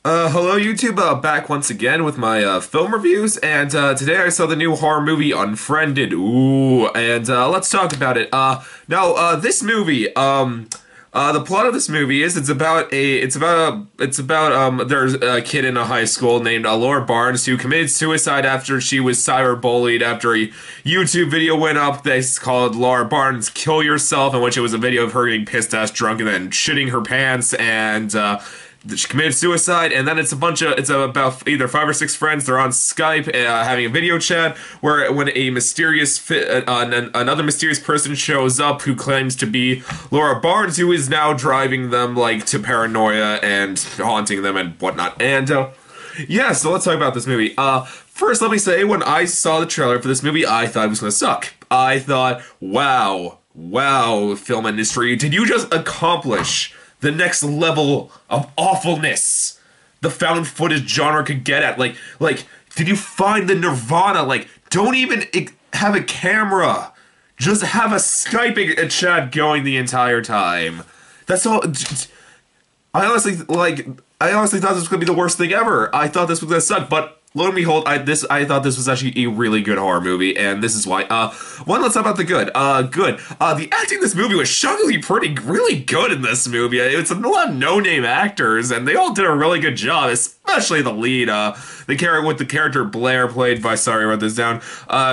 Hello YouTube, back once again with my film reviews, and today I saw the new horror movie Unfriended. Ooh, and let's talk about it. Now, this movie, the plot of this movie is there's a kid in a high school named Laura Barnes who committed suicide after she was cyberbullied after a YouTube video went up that's called Laura Barnes Kill Yourself, in which it was a video of her getting pissed ass drunk and then shitting her pants, and she committed suicide. And then it's about either 5 or 6 friends. They're on Skype having a video chat where when another mysterious person shows up who claims to be Laura Barnes, who is now driving them like to paranoia and haunting them and whatnot. And yeah, so let's talk about this movie. First, let me say, when I saw the trailer for this movie, I thought it was gonna suck. I thought, wow, film industry, did you just accomplish the next level of awfulness the found footage genre could get at? Like, did you find the nirvana? Like, don't even have a camera. Just have a Skype chat going the entire time. That's all. I honestly thought this was gonna be the worst thing ever. I thought this was gonna suck, but lo and behold, I thought this was actually a really good horror movie, and this is why. Let's talk about the good. The acting in this movie was shockingly really good in this movie. It's a lot of no-name actors, and they all did a really good job, especially the lead, the character Blair, played by, sorry, I wrote this down,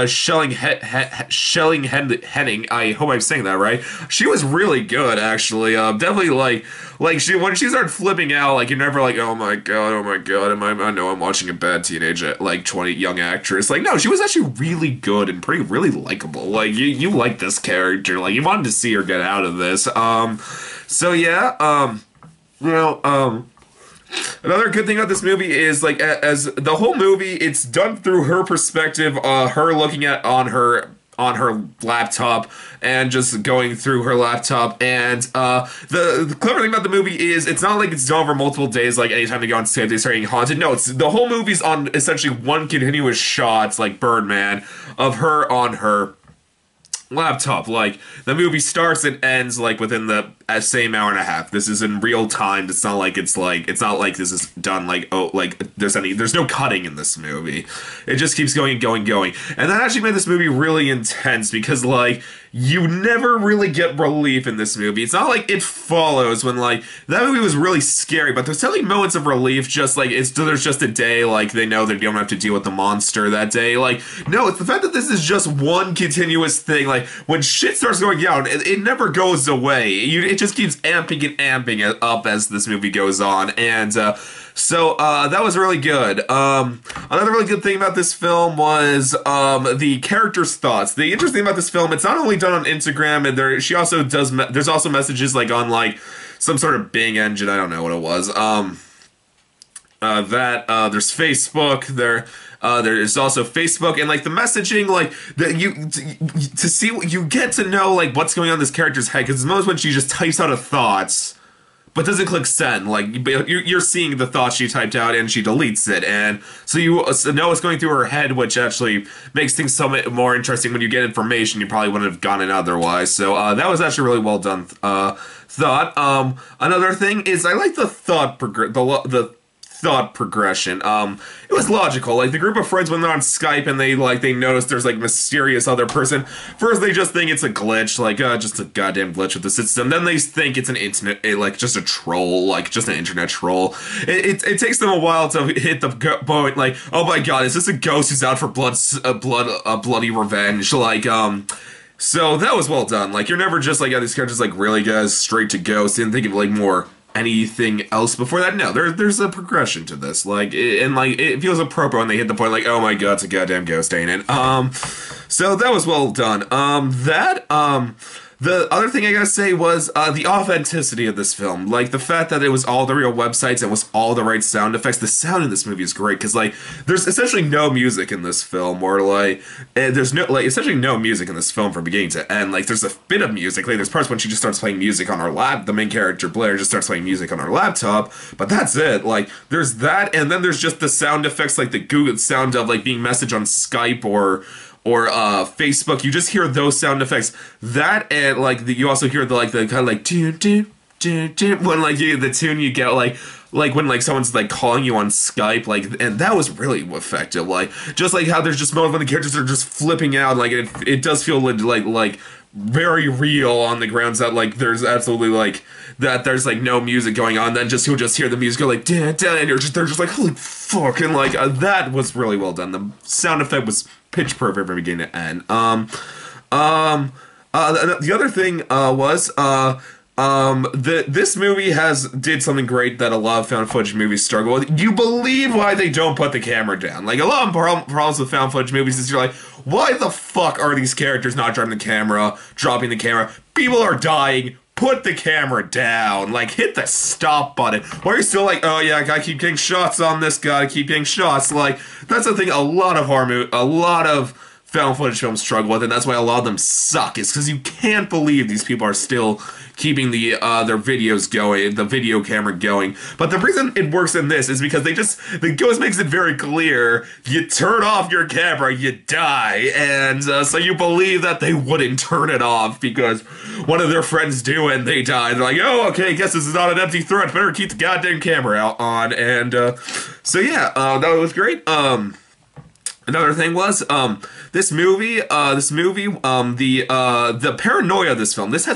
Shelling Henning. I hope I'm saying that right. She was really good, actually. Definitely when she started flipping out, like, you're never like, oh my god, I know I'm watching a bad teenage, like, 20 young actress. Like, no, she was actually really good and really likable. Like, you like this character, like, you wanted to see her get out of this. So yeah, another good thing about this movie is, like, as the whole movie, it's done through her perspective, her looking at on her laptop and just going through her laptop. And the clever thing about the movie is it's not like it's done over multiple days, like anytime they go on Skype they start getting haunted. No, it's the whole movie's on essentially one continuous shot, like Birdman, of her on her laptop. Like, the movie starts and ends like within the same hour and a half. This is in real time. It's not like this is done like, oh, like there's no cutting in this movie. It just keeps going and going and going. And that actually made this movie really intense because, like, you never really get relief in this movie. It's not like It Follows, when, like, that movie was really scary, but there's definitely moments of relief, just like there's just a day, like, they know they don't have to deal with the monster that day. Like, no, it's the fact that this is just one continuous thing. Like, when shit starts going down, it never goes away. It just keeps amping and amping it up as this movie goes on. And so that was really good. Another really good thing about this film was the characters' thoughts. The interesting thing about this film, it's not only done on Instagram, and there's also messages like on like some sort of Bing engine. I don't know what it was. There's Facebook. There's also Facebook, and like the messaging, like to see, you get to know like what's going on in this character's head, because there's moments when she just types out a thought but doesn't click send. Like, you're seeing the thought she typed out and she deletes it, and so you know what's going through her head, which actually makes things somewhat more interesting when you get information you probably wouldn't have gotten otherwise. So that was actually really well done thought. Another thing is, I like the thought progression. It was logical. Like, the group of friends, when they're on Skype and they notice there's like mysterious other person, first they just think it's a glitch, like just a goddamn glitch with the system. Then they think it's an internet, just a troll, like just an internet troll. It takes them a while to hit the point, like, oh my god, is this a ghost who's out for bloody revenge? Like, so that was well done. Like, you're never just like, yeah, these characters like really goes straight to ghost. Didn't think of like more anything else before that. No, there's a progression to this, like, it feels appropriate when they hit the point like, oh my god, it's a goddamn ghost, ain't it? So that was well done. The other thing I gotta say was the authenticity of this film. Like, the fact that it was all the real websites and was all the right sound effects. The sound in this movie is great, because, like, there's essentially no music in this film, or, like, there's no, like, essentially no music in this film from beginning to end. Like, there's a bit of music. Like, there's parts when she just starts playing music on her the main character, Blair, just starts playing music on her laptop, but that's it. Like, there's that, and then there's just the sound effects, like the Google sound of, like, being messaged on Skype or Facebook. You just hear those sound effects. That, and like you also hear the kind of like do do when like the tune you get like when like someone's like calling you on Skype, like, and that was really effective. Like just like how there's just moments when the characters are just flipping out, like it does feel like very real on the grounds that like there's absolutely like that there's like no music going on, then just you'll just hear the music go like da, da, and they're just like holy fuck, and like that was really well done. The sound effect was pitch perfect from beginning to end. The other thing was this movie did something great that a lot of found footage movies struggle with. You believe why they don't put the camera down. Like a lot of problems with found footage movies is you're like, why the fuck are these characters not dropping the camera? People are dying. Put the camera down. Like, hit the stop button. Why are you still like, oh yeah, I gotta keep getting shots on this guy, keep getting shots? Like, that's the thing a lot of found footage films struggle with, and that's why a lot of them suck. It's because you can't believe these people are still keeping their videos going, the video camera going. But the reason it works in this is because the Ghost makes it very clear, you turn off your camera, you die. And so you believe that they wouldn't turn it off because one of their friends do and they die. They're like, oh, okay, I guess this is not an empty threat, better keep the goddamn camera on. And so yeah, that was great. Another thing was, this movie, the paranoia of this film, this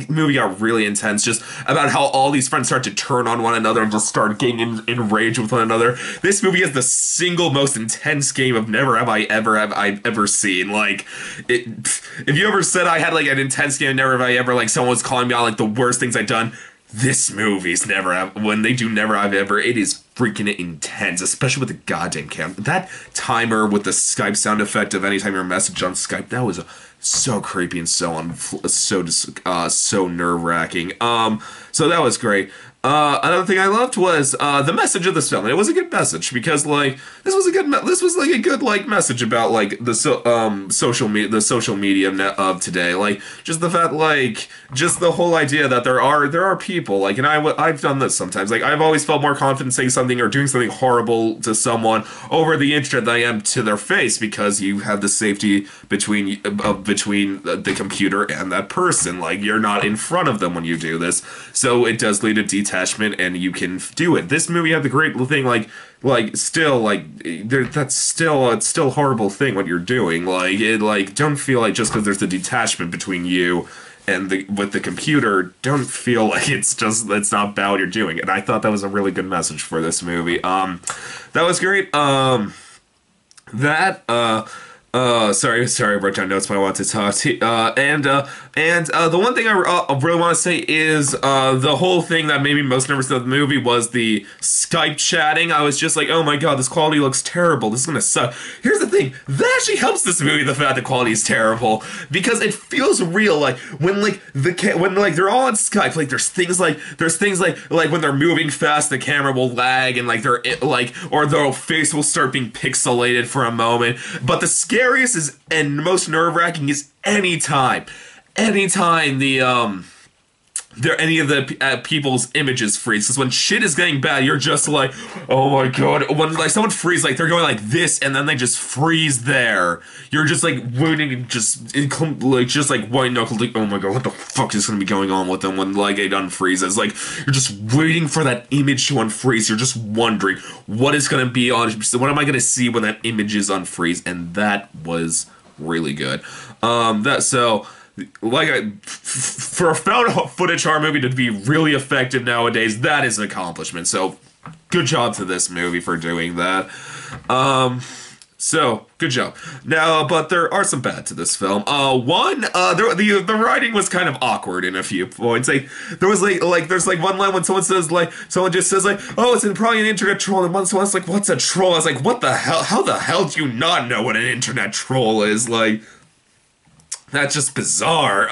movie got really intense, just about how all these friends start to turn on one another and just start getting enraged with one another. This movie is the single most intense game of never have I ever seen. Like, if you ever said I had like an intense game, never have I ever, like someone was calling me out like the worst things I'd done, this movie's when they do never have ever, it is freaking intense, especially with the goddamn camera. That timer with the Skype sound effect of anytime you're messaged on Skype, that was so creepy and so nerve-wracking. So that was great. Another thing I loved was the message of this film. And it was a good message because like this was a good message about like the social media of today. Like just the fact, like just the whole idea that there are people like, and I've done this sometimes. Like I've always felt more confident saying something or doing something horrible to someone over the internet than I am to their face, because you have the safety between the computer and that person. Like you're not in front of them when you do this, so it does lead to detachment, and you can do it. This movie had the great thing, it's still a horrible thing what you're doing. Like it, like don't feel like just because there's a detachment between you and with the computer, don't feel like it's not bad what you're doing. And I thought that was a really good message for this movie. That was great. Sorry, I wrote down notes, but I want to talk to you. The one thing I really want to say is the whole thing that made me most nervous of the movie was the Skype chatting. I was just like, oh my god, this quality looks terrible. This is gonna suck. Here's the thing, that actually helps this movie, the fact that quality is terrible, because it feels real. Like when they're all on Skype, like there's things like when they're moving fast, the camera will lag, and like or their face will start being pixelated for a moment. But the scariest is and most nerve-wracking is anytime any of the people's images freeze. Because when shit is getting bad, you're just like, oh my god. When like someone freezes, like they're going like this, and then they just freeze there. You're just like waiting, and just white knuckled, like, oh my god, what the fuck is gonna be going on with them when like it unfreezes? Like you're just waiting for that image to unfreeze. You're just wondering what is gonna be on. What am I gonna see when that image is unfreeze? And that was really good. For a found footage horror movie to be really effective nowadays, that is an accomplishment. So, good job to this movie for doing that. So, good job. Now, but there are some bad to this film. The writing was kind of awkward in a few points. Like, there's one line when someone just says like, oh, it's probably an internet troll, and someone's like, what's a troll? I was like, what the hell? How the hell do you not know what an internet troll is? Like, that's just bizarre.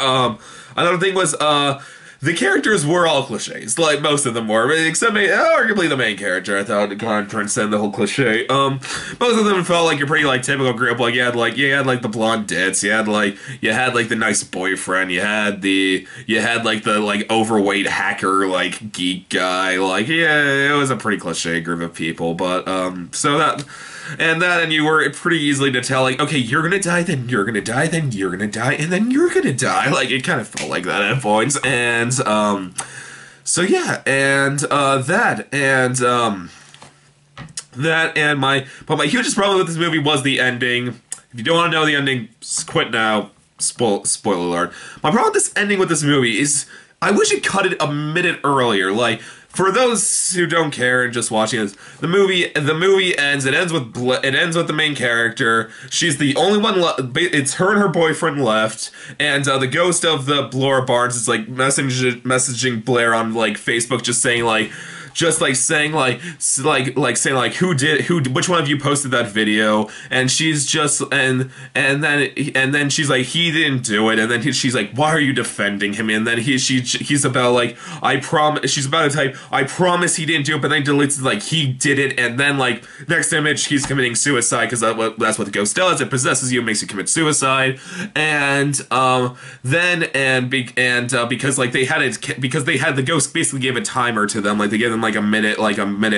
Another thing was, the characters were all cliches. Like, most of them were. Except, arguably, the main character. I thought it kind of transcended the whole cliche. Most of them felt like your pretty, like, typical group. Like, you had the blonde ditz. You had the nice boyfriend. You had the overweight hacker, like, geek guy. Like, yeah, it was a pretty cliche group of people. But, so that... and you were pretty easily to tell, like, okay, you're gonna die, then you're gonna die, then you're gonna die, and then you're gonna die. Like, it kind of felt like that at points. And so yeah, and my hugest problem with this movie was the ending. If you don't want to know the ending, quit now. Spoiler alert. My problem with this ending with this movie is I wish it cut it a minute earlier. Like, for those who don't care and just watching this, the movie ends. It ends with the main character. She's the only one left. It's her and her boyfriend left, and the ghost of the Laura Barnes is like messaging Blair on like Facebook, just saying like. Just like saying which one of you posted that video, and she's just and then she's like, he didn't do it, and then she's like, why are you defending him? And then he's about like, she's about to type, I promise he didn't do it, but then deletes it like, he did it, and then like next image he's committing suicide, because that's what the ghost does. It possesses you, makes you commit suicide. And because like they had the ghost basically gave a timer to them, like they gave them like a minute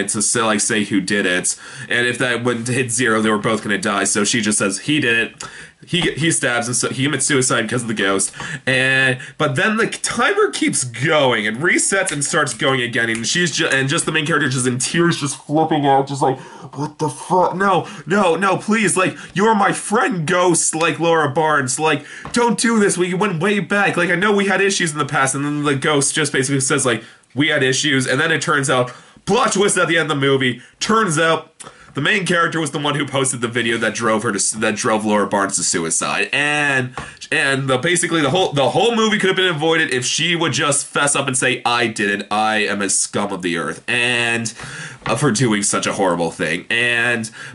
to say who did it, and if that wouldn't hit 0, they were both gonna die. So she just says he did it. He stabs, and so he commits suicide because of the ghost. But then the timer keeps going and resets and starts going again, and she's just the main character just in tears, just flipping out, just like, what the fuck? No, please, like, you're my friend, ghost, like Laura Barnes, like, don't do this. We went way back. Like, I know we had issues in the past, and then the ghost just basically says like, we had issues, and then it turns out, plot twist at the end of the movie, turns out the main character was the one who posted the video that drove Laura Barnes to suicide, and basically the whole movie could have been avoided if she would just fess up and say, I did it, I am a scum of the earth, and for doing such a horrible thing,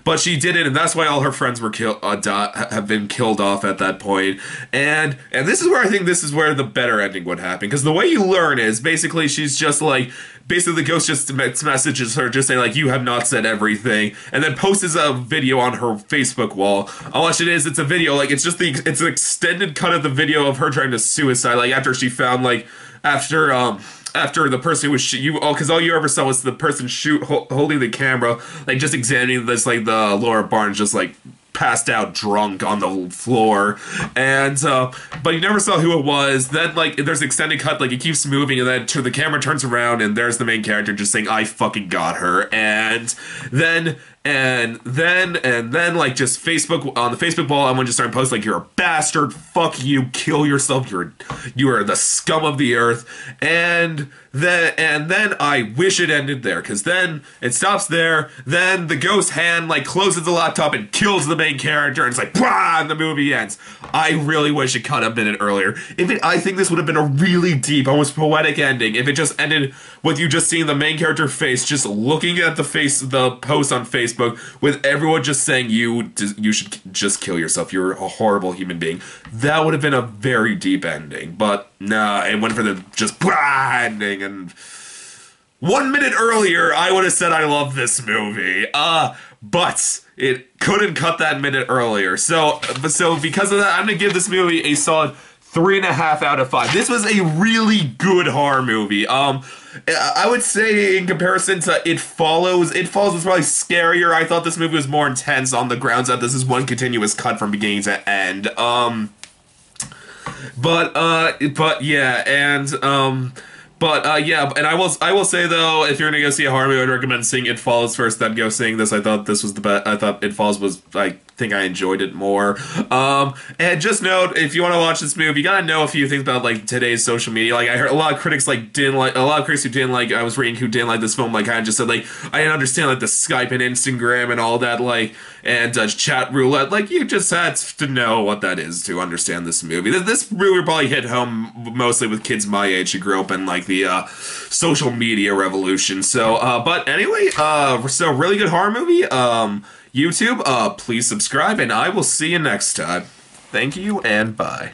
but she did it, and that's why all her friends were have been killed off at that point, and this is where I think this is where the better ending would happen, because the way you learn is basically she's just like. Basically, the ghost just messages her, just saying, like, you have not said everything, and then posts a video on her Facebook wall. All what it is, it's a video, like, it's an extended cut of the video of her trying to suicide, like, after she found, like, after the person was because all you ever saw was the person holding the camera, like, just examining this, like, the Laura Barnes just, like, passed out drunk on the floor, and but you never saw who it was. Then like there's extended cut, like it keeps moving, and then the camera turns around and there's the main character just saying, I fucking got her. And then like just Facebook, on the Facebook wall, I'm gonna just start posting like, you're a bastard, fuck you, kill yourself, you are the scum of the earth. And then I wish it ended there, because then it stops there. Then the ghost hand like closes the laptop and kills the main character, and it's like, bah, and the movie ends. I really wish it cut a minute earlier. I think this would have been a really deep, almost poetic ending if it just ended with you just seeing the main character face, just looking at the post on Facebook, with everyone just saying, you should just kill yourself, you're a horrible human being. That would have been a very deep ending, but nah, it went for the just bah ending. And 1 minute earlier, I would have said I love this movie. But it couldn't cut that minute earlier. So because of that, I'm gonna give this movie a solid 3.5 out of 5. This was a really good horror movie. I would say in comparison to It Follows was probably scarier. I thought this movie was more intense on the grounds that this is one continuous cut from beginning to end. And I will say though, if you're gonna go see a horror movie, I'd recommend seeing It Follows first, then go seeing this. I thought this was the best. I thought It Follows was, I think I enjoyed it more. And just note, if you want to watch this movie, you gotta know a few things about like today's social media. Like I heard a lot of critics who didn't like. I was reading who didn't like this film. Like kind of just said like, I didn't understand like the Skype and Instagram and all that, like, and chat roulette. Like you just had to know what that is to understand this movie. This movie probably hit home mostly with kids my age who grew up in like the social media revolution. So, but anyway, so really good horror movie. YouTube, please subscribe, and I will see you next time. Thank you, and bye.